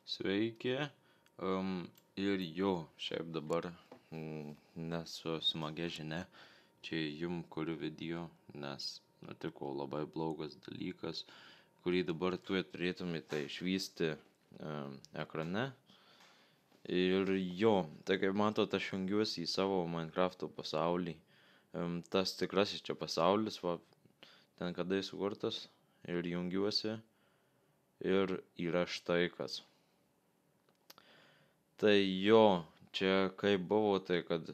Sveiki. Ir jo, šiaip dabar nesu smagia žinia, čia jum kuriu video, nes nutiko labai blogas dalykas, kurį dabar turėtumėte išvysti ekrane. Ir jo, tai kaip matot, aš jungiuosi į savo Minecrafto pasaulį. Tas tikrasis čia pasaulis, va, ten kadai sukurtas, ir jungiuosi, ir yra štai kas. Tai jo, čia kaip buvo, tai kad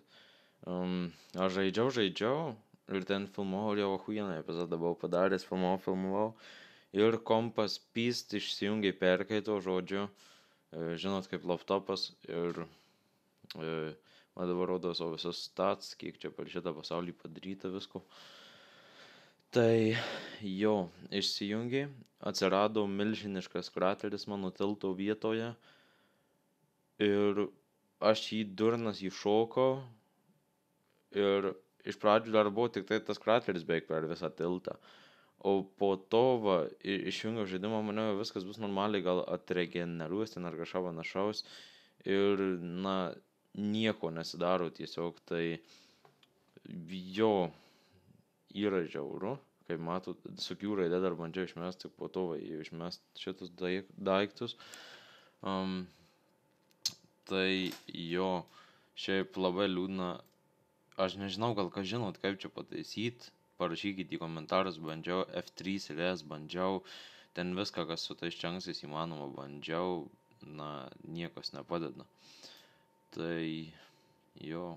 aš žaidžiau ir ten filmavau, ir jau achuienai epizodą buvau padaręs, filmavau. Ir kompas pyst išsijungiai perkaito, žodžiu, žinot kaip laptopas, ir man dabar rodo savo visus stats, kiek čia per šitą pasaulį padaryta visko. Tai jo, išsijungiai, atsirado milžiniškas krateris mano tilto vietoje. Ir aš jį durnas įšokau ir iš pradžių dar buvo tik tai tas krateris beveik per visą tiltą. O po to, va, išjungiau žaidimą, maniau, viskas bus normaliai, gal atregeneruos ten ar kažką panašaus. Ir, na, nieko nesidaro tiesiog, tai jo, yra žiauru. Kaip matot, su Q raide dar bandžiau išmest, tik po to, va, išmest šitus daiktus. Tai jo, šiaip labai liūdna, aš nežinau, gal kas žinot, kaip čia pataisyt, parašykit į komentarus, bandžiau F3 ir S, bandžiau, ten viską, kas su tais čanksais įmanoma, bandžiau, na, niekas nepadeda. Tai jo,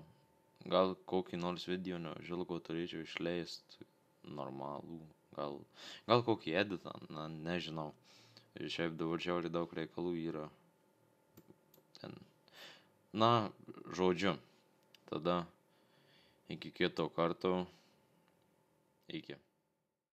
gal kokį nors video nežilgo turėčiau išleist normalų, gal kokį editą, na, nežinau. Ir šiaip dabar žiauriai daug reikalų yra. Ten. Na, žodžiu, tada iki kito karto, iki.